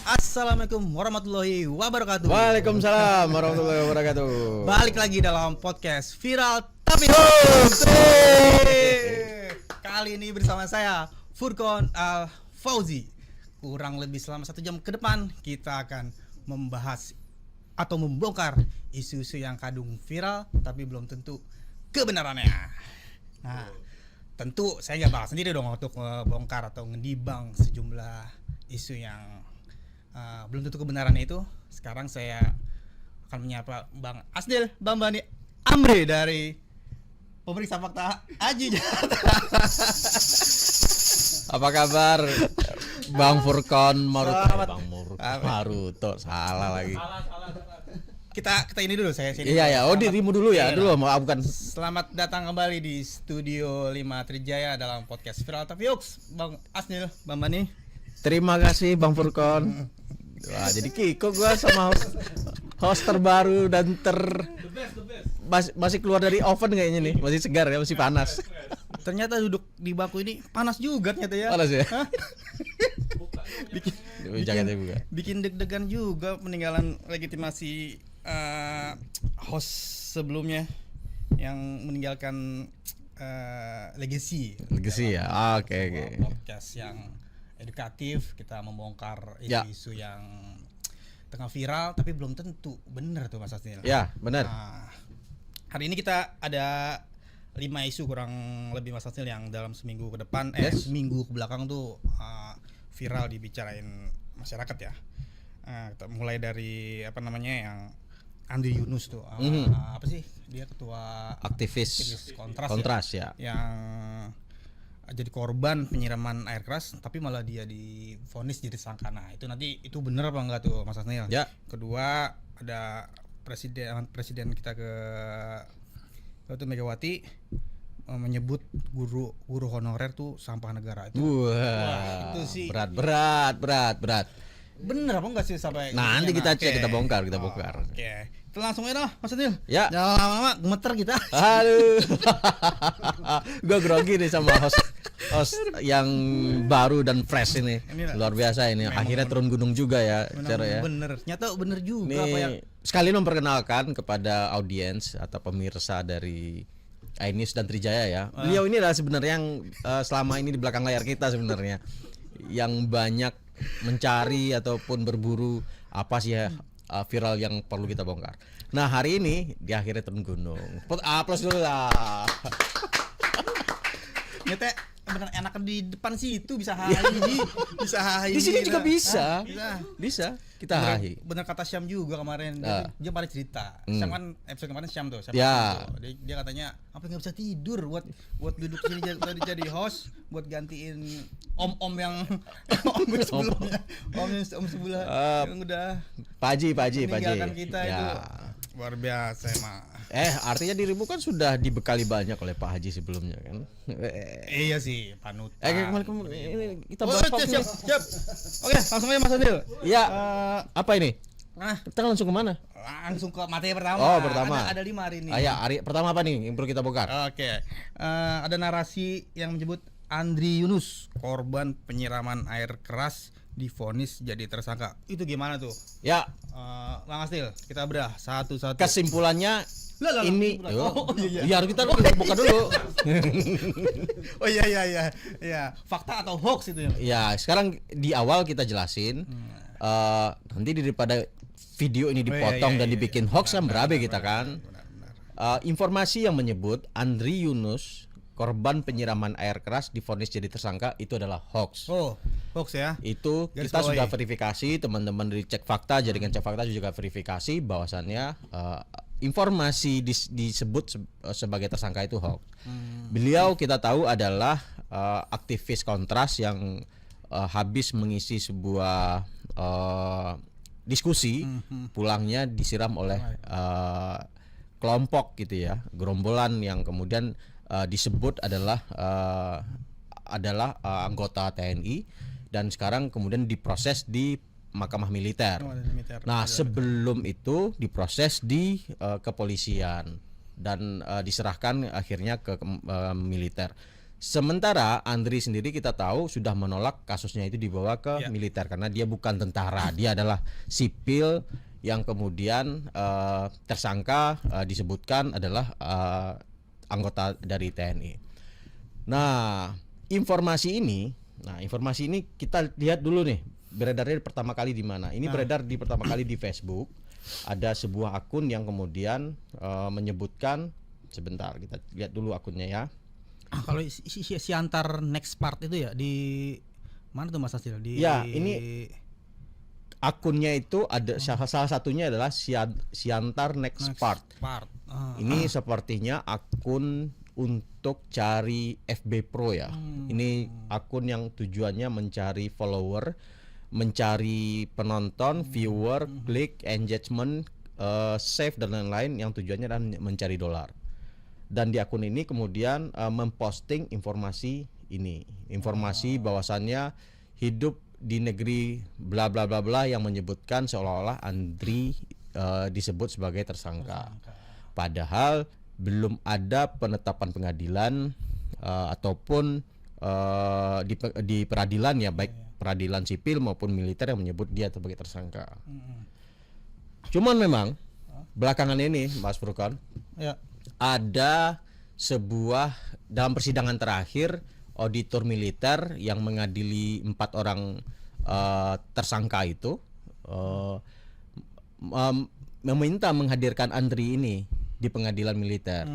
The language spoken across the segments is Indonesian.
Assalamualaikum warahmatullahi wabarakatuh. Waalaikumsalam warahmatullahi wabarakatuh. Balik lagi dalam podcast Viral Tapi Hoax. Kali ini bersama saya Furqon Al Fauzi. Kurang lebih selama 1 jam ke depan kita akan membahas atau membongkar isu-isu yang kadung viral tapi belum tentu kebenarannya. Nah, tentu saya nggak bakal sendiri dong untuk membongkar atau ngedibang sejumlah isu yang belum tentu kebenarannya itu. Sekarang saya akan menyapa Bang Asdil Bambani Amri dari Pemeriksa Fakta Aji Jakarta. Apa kabar Bang Furqon Selamat. Maruto salah lagi. Kita ini dulu saya sini. Iya ya, dirimu dulu ya. Dulu mau bukan. Selamat datang kembali di Studio 5 Trijaya dalam podcast Viral Tapi Hoax. Bang Asdil Bambani. Terima kasih Bang Furqon. Wah, jadi Kiko gua sama host terbaru dan masih keluar dari oven kayaknya nih. Masih segar ya, masih panas. Ternyata duduk di baku ini panas juga ternyata ya. Panas ya? Bikin deg-degan juga peninggalan legitimasi host sebelumnya yang meninggalkan legacy ya. Oke. Podcast yang edukatif, kita membongkar isu-isu yang tengah viral tapi belum tentu benar tuh Mas Asnil. Ya, benar. Nah, hari ini kita ada 5 isu kurang lebih Mas Asnil yang dalam seminggu ke depan seminggu ke belakang tuh viral dibicarain masyarakat ya. Kita mulai dari yang Andri Yunus tuh apa sih? Dia ketua aktivis kontras ya. Yang jadi korban penyiraman air keras tapi malah dia divonis jadi tersangka. Nah, itu benar apa enggak tuh Mas Asnil? Ya. Kedua, ada presiden kita ke Megawati menyebut guru honorer tuh sampah negara itu. Wah, itu sih berat. Bener apa enggak sih sampai nanti kita cek, kita bongkar. Oke. Itu langsung aja lah Mas Adil. Ya. Jangan lama-lama gemeter kita. Aduh. Gua grogi nih sama host yang baru dan fresh ini. Luar biasa ini. Akhirnya turun gunung juga ya cara ya. Bener. Nyata bener juga nih, apa yang sekalian memperkenalkan kepada audiens atau pemirsa dari iNews dan Trijaya ya. Beliau ini adalah sebenarnya yang selama ini di belakang layar kita sebenarnya yang banyak mencari ataupun berburu apa sih ya viral yang perlu kita bongkar. Nah, hari ini di akhirnya turun gunung. Aplaus dulu lah. nyata bener enakan di depan situ bisa hahi. Di sini juga bisa. Kita hahi. Bener kata Syam juga kemarin. Dia pada cerita. Syam kan episode kemarin Syam tuh. Ya. Dia katanya apa nggak bisa tidur buat duduk sini jadi host buat gantiin om yang sebelumnya. Om sebelah yang udah Pak Haji. meninggalkan kita itu. Luar biasa emang. Artinya dirimu kan sudah dibekali banyak oleh Pak Haji sebelumnya kan? Iya sih, panutan. Kemarin kita bahas siap. Oke, langsung aja Mas Adil. Iya. Apa ini? Kita langsung kemana? Langsung ke materi pertama. Oh, pertama. Ada 5 hari ini. Hari pertama apa nih yang perlu kita bongkar? Oke. Ada narasi yang menyebut Andri Yunus, korban penyiraman air keras, divonis jadi tersangka. Itu gimana tuh? Ya. Bang Astil, kita bedah satu-satu. Kesimpulannya ini iya. Harus kita buka dulu. Oh iya. Fakta atau hoax itu ya? Ya, sekarang di awal kita jelasin. Nanti daripada video ini dipotong dan dibikin hoax kan berabe kita kan. Informasi yang menyebut Andri Yunus korban penyiraman air keras divonis jadi tersangka itu adalah hoax. Oh, hoax ya. Itu garis kita bawah sudah verifikasi, teman-teman dari Cek Fakta, jaringan Cek Fakta juga verifikasi bahwasannya informasi disebut sebagai tersangka itu hoax. Beliau kita tahu adalah aktivis kontras yang habis mengisi sebuah diskusi, pulangnya disiram oleh kelompok gitu ya, gerombolan yang kemudian disebut adalah anggota TNI dan sekarang kemudian diproses di Mahkamah Militer. Nah, sebelum itu diproses di kepolisian dan diserahkan akhirnya ke militer. Sementara Andri sendiri kita tahu sudah menolak kasusnya itu dibawa ke Ya. militer karena dia bukan tentara, dia adalah sipil yang kemudian tersangka disebutkan adalah anggota dari TNI. Nah, informasi ini kita lihat dulu nih beredarnya pertama kali di mana. Ini beredar di pertama kali di Facebook. Ada sebuah akun yang kemudian menyebutkan, sebentar kita lihat dulu akunnya ya. Kalau si antar next part itu ya di mana tuh Mas Asil? Di Ya, ini akunnya itu ada salah satunya adalah Siantar Next Part. Ini sepertinya akun untuk cari FB Pro ya. Ini akun yang tujuannya mencari follower, mencari penonton, viewer, klik, engagement, save dan lain-lain yang tujuannya adalah mencari dolar. Dan di akun ini kemudian memposting informasi ini, informasi bahwasannya hidup di negeri bla bla bla bla yang menyebutkan seolah-olah Andri disebut sebagai tersangka. Padahal belum ada penetapan pengadilan ataupun di peradilan ya, baik peradilan sipil maupun militer yang menyebut dia sebagai tersangka. Cuman memang belakangan ini Mas Furqon, ya. ada sebuah dalam persidangan terakhir auditor militer yang mengadili 4 orang tersangka itu meminta menghadirkan Andri ini di pengadilan militer.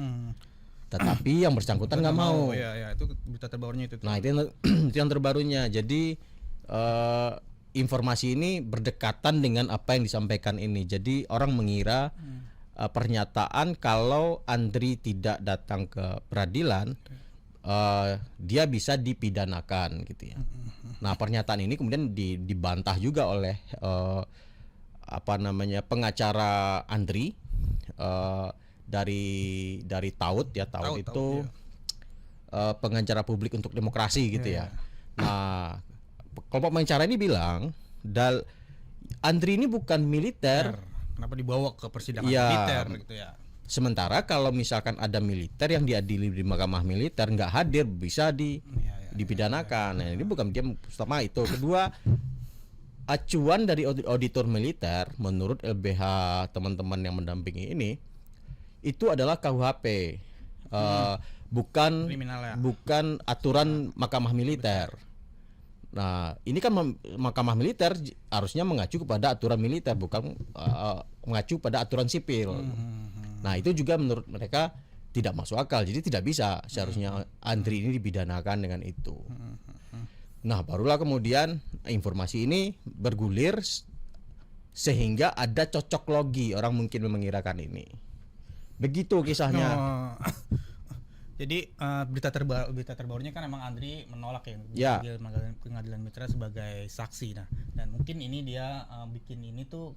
Tetapi yang bersangkutan nggak mau. Ya, itu berita terbarunya itu. Nah, itu yang terbarunya. Jadi informasi ini berdekatan dengan apa yang disampaikan ini. Jadi orang mengira pernyataan kalau Andri tidak datang ke peradilan dia bisa dipidanakan gitu ya. Nah, pernyataan ini kemudian dibantah juga oleh pengacara Andri dari Taut ya. Taut itu pengacara publik untuk demokrasi gitu ya. Nah, kelompok pengacara ini bilang Andri ini bukan militer. Kenapa dibawa ke persidangan Ya. militer gitu ya? Sementara kalau misalkan ada militer yang diadili di mahkamah militer nggak hadir bisa dipidanakan. Nah, ini bukan dia pertama itu. Kedua, acuan dari auditor militer menurut LBH teman-teman yang mendampingi ini itu adalah KUHP. Bukan Kriminal ya. bukan aturan mahkamah militer. Nah, ini kan mahkamah militer harusnya mengacu kepada aturan militer, bukan mengacu pada aturan sipil. Nah, itu juga menurut mereka tidak masuk akal. Jadi tidak bisa seharusnya Andri ini dipidanakan dengan itu. Nah, barulah kemudian informasi ini bergulir sehingga ada cocok logi, orang mungkin mengirakan ini. Begitu kisahnya. Jadi berita terbarunya kan emang Andri menolak Ya. pengadilan mitra sebagai saksi. Nah, dan mungkin ini dia bikin ini tuh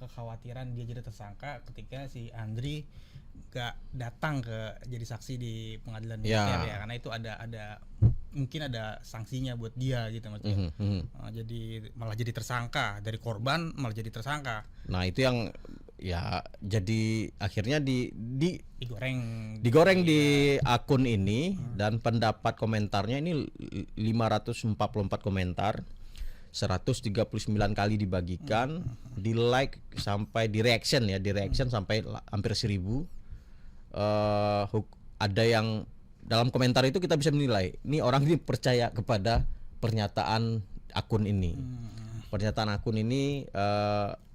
kekhawatiran dia jadi tersangka ketika si Andri gak datang jadi saksi di pengadilan militer ya, karena itu ada mungkin ada sanksinya buat dia gitu maksudnya. Jadi malah jadi tersangka, dari korban malah jadi tersangka. Nah, itu yang ya jadi akhirnya digoreng di akun ini. Dan pendapat komentarnya ini 544 komentar, 139 kali dibagikan, di like sampai di reaction sampai hampir 1000. Ada yang dalam komentar itu kita bisa menilai ini orang ini percaya kepada pernyataan akun ini. Pernyataan akun ini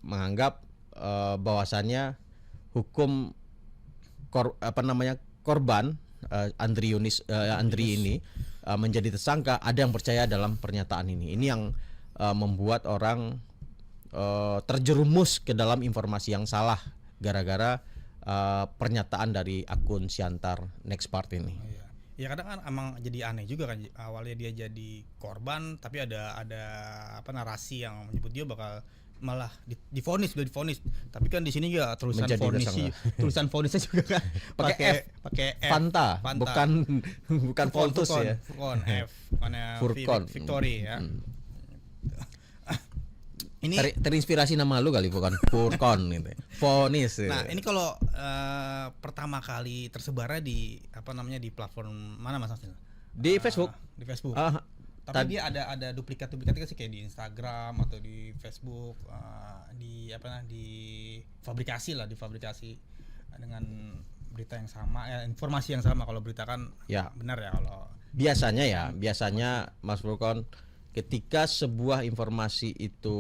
menganggap bahwasannya hukum korban Andri ini menjadi tersangka, ada yang percaya dalam pernyataan ini. Ini yang membuat orang terjerumus ke dalam informasi yang salah gara-gara pernyataan dari akun Siantar Next Part ini. Ya kadang kan emang jadi aneh juga kan, awalnya dia jadi korban tapi ada narasi yang menyebut dia bakal malah divonis, tapi kan di sini juga tulisan vonisnya juga kan pakai F. Fanta. bukan Voltus ya. Furqon Victory ya. Ini terinspirasi nama lu kali, bukan Furqon gitu. Vonis. Nah, ini kalau pertama kali tersebarnya di di platform mana Mas Nasir? Di Facebook. Di Facebook. Ah, Tapi dia ada duplikat-duplikatnya sih kayak di Instagram atau di Facebook, di difabrikasi dengan berita yang sama, informasi yang sama. Kalau berita kan Ya. benar ya kalau biasanya Mas Furkon, ketika sebuah informasi itu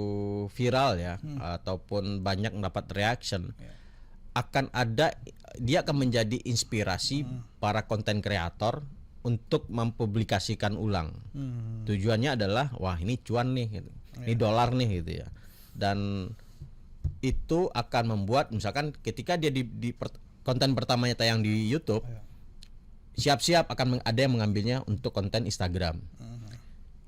viral ya, ataupun banyak mendapat reaction, Ya. dia akan menjadi inspirasi para konten kreator untuk mempublikasikan ulang. Tujuannya adalah wah ini cuan nih gitu. Ini dolar nih gitu ya. Dan itu akan membuat misalkan ketika dia konten pertamanya tayang di YouTube, siap-siap akan ada yang mengambilnya untuk konten Instagram.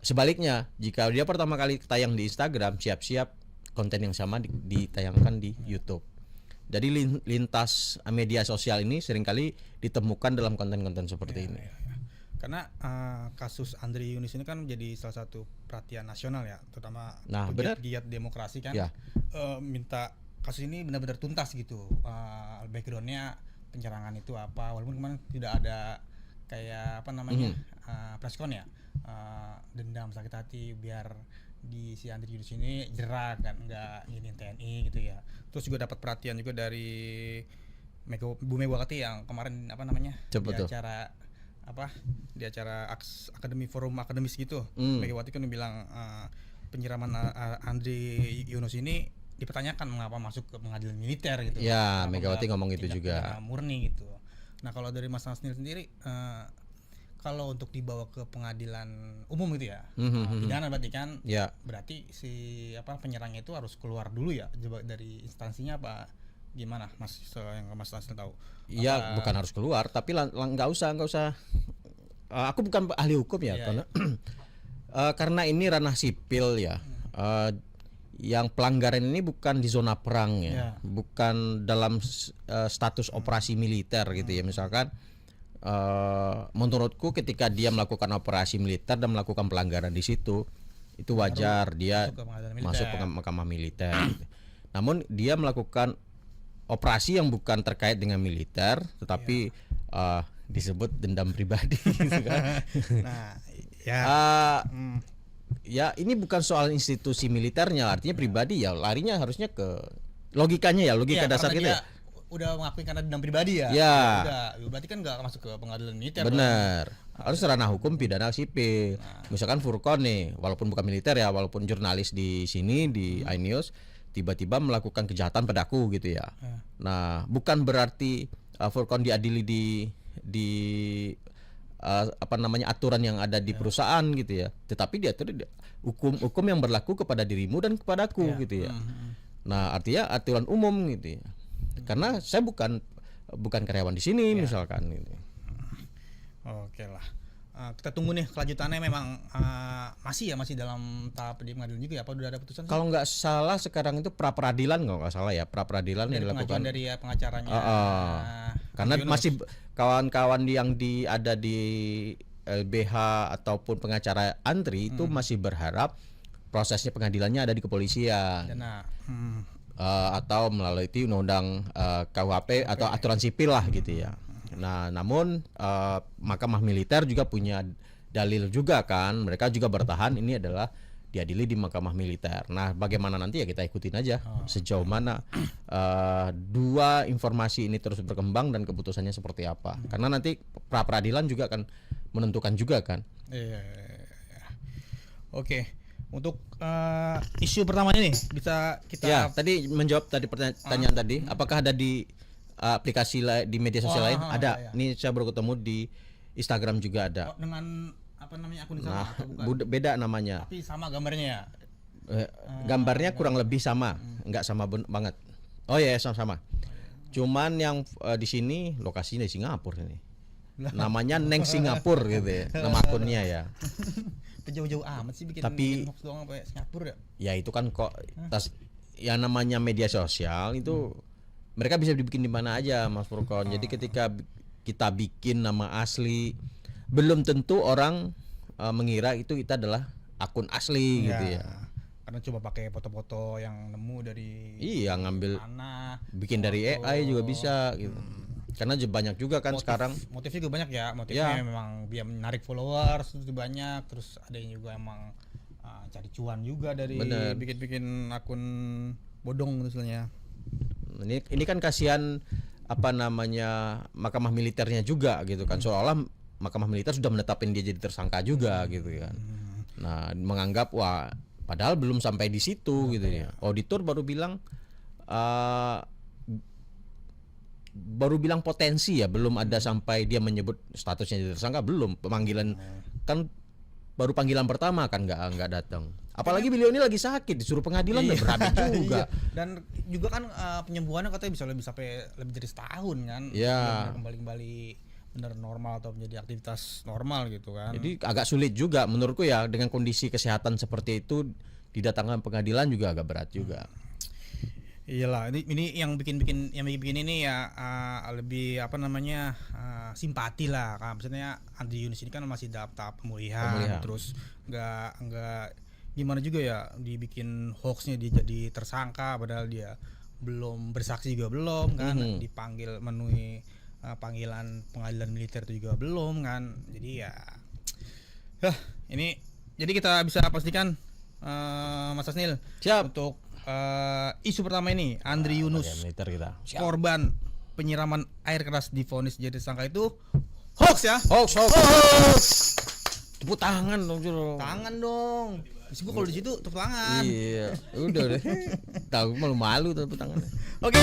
Sebaliknya, jika dia pertama kali tayang di Instagram, siap-siap konten yang sama ditayangkan di YouTube. Jadi lintas media sosial ini seringkali ditemukan dalam konten-konten seperti ini. Karena kasus Andri Yunus ini kan menjadi salah satu perhatian nasional ya, terutama pegiat demokrasi kan, minta kasus ini benar-benar tuntas gitu. Backgroundnya penyerangan itu apa, walaupun kemarin tidak ada kayak preskon ya, dendam sakit hati biar si Andri Yunus ini jerak kan, nggak ingin TNI gitu ya. Terus juga dapat perhatian juga dari Bu Megawati yang kemarin di acara akademi forum akademis gitu. Megawati kan bilang penyiraman Andri Yunus ini dipertanyakan mengapa masuk ke pengadilan militer gitu. Ya, Megawati ngomong itu juga. Murni gitu. Nah, kalau dari Mas Nasnil sendiri, kalau untuk dibawa ke pengadilan umum gitu ya, pidana berarti kan, berarti si penyerangnya itu harus keluar dulu ya dari instansinya apa gimana, Mas, yang Mas Nasnil tahu? Iya, bukan harus keluar, tapi nggak usah. Aku bukan ahli hukum ya, karena ini ranah sipil ya. Yang pelanggaran ini bukan di zona perang ya, bukan dalam status operasi militer gitu ya. Misalkan menurutku ketika dia melakukan operasi militer dan melakukan pelanggaran di situ, itu wajar dia masuk ke mahkamah militer. Gitu. Namun dia melakukan operasi yang bukan terkait dengan militer, tetapi disebut dendam pribadi. Gitu kan. Ya ini bukan soal institusi militernya, artinya pribadi ya larinya harusnya ke logikanya logika dasar kita. Udah mengakui karena dendam pribadi ya. Udah, berarti kan nggak masuk ke pengadilan militer. Benar. Harus ranah hukum pidana sipil. Misalkan Furkon nih, walaupun bukan militer ya, walaupun jurnalis di sini di iNews, tiba-tiba melakukan kejahatan padaku gitu ya. Nah, bukan berarti Furkon diadili di aturan yang ada di perusahaan gitu ya, tetapi diatur hukum yang berlaku kepada dirimu dan kepadaku gitu ya. Nah, artinya aturan umum gitu ya. Karena saya bukan karyawan di sini misalkan gitu. Oke lah. Kita tunggu nih kelanjutannya, memang masih dalam tahap di pengadilan juga ya, apa udah ada putusan? Kalau nggak salah sekarang itu pra-peradilan, kalau nggak salah ya, pra-peradilan yang dilakukan dari pengacaranya. Karena masih kawan-kawan yang ada di LBH ataupun pengacara Andri itu masih berharap prosesnya pengadilannya ada di kepolisian. Atau melalui undang-undang KUHP atau aturan sipil lah gitu ya. Nah, namun mahkamah militer juga punya dalil juga kan, mereka juga bertahan ini adalah diadili di mahkamah militer. Nah, bagaimana nanti ya kita ikutin aja sejauh mana dua informasi ini terus berkembang dan keputusannya seperti apa. Karena nanti pra peradilan juga akan menentukan juga kan. Oke. Untuk isu pertamanya nih bisa kita. Ya, tadi menjawab tadi pertanyaan tadi, apakah ada di aplikasi di media sosial lain? Ada. Ini saya baru ketemu di Instagram juga ada. Dengan akun sama atau bukan? Beda namanya. Tapi sama gambarnya ya. Gambarnya kurang lebih sama, enggak sama banget. Oh ya, sama-sama. Cuman yang di sini lokasinya di Singapura ini. Namanya Neng Singapura gitu ya, nama akunnya ya. Jauh-jauh amat sih bikin hoax doang sampai Singapura ya. Ya itu kan kok yang namanya media sosial itu mereka bisa dibikin di mana aja, Mas Furkon. Jadi ketika kita bikin nama asli, belum tentu orang mengira itu kita adalah akun asli gitu ya. Karena coba pakai foto-foto yang nemu dari ngambil mana, bikin dari AI juga bisa gitu. Karena banyak juga kan sekarang. Motifnya juga banyak ya. Motifnya Ya. memang dia menarik followers itu banyak. Terus ada yang juga emang cari cuan juga dari Bener. bikin-bikin akun bodong misalnya. Ini kan kasihan apa namanya mahkamah militernya juga gitu kan, seolah-olah mahkamah militer sudah menetapkan dia jadi tersangka juga gitu kan. Nah, menganggap wah padahal belum sampai di situ gitu ya. Auditor baru bilang potensi ya, belum ada sampai dia menyebut statusnya jadi tersangka, belum. Pemanggilan kan baru panggilan pertama kan nggak datang. Apalagi beliau ini lagi sakit, disuruh pengadilan udah berabe juga. Dan juga kan penyembuhannya katanya bisa lebih sampai lebih dari setahun kan. Ya. Kembali benar normal atau menjadi aktivitas normal gitu kan. Jadi agak sulit juga menurutku ya, dengan kondisi kesehatan seperti itu didatangkan pengadilan juga agak berat juga. Iyalah, ini yang bikin ini ya lebih apa namanya simpati lah. Maksudnya Andri Yunus ini kan masih tahap pemulihan. Terus nggak gimana juga ya dibikin hoaxnya dia jadi tersangka padahal dia belum bersaksi juga belum kan, dipanggil memenuhi panggilan pengadilan militer itu juga belum kan. Jadi ya ini jadi kita bisa pastikan Mas Asnil Siap. untuk isu pertama ini Andri Yunus Militer kita. korban penyiraman air keras divonis jadi tersangka itu hoax ya. Hoax. Tepuk tangan dong, Juro. Tangan dong. Terus gue kalau di situ tepuk tangan. Iya, udah deh. Tahu malu-malu tepuk tangan. Oke.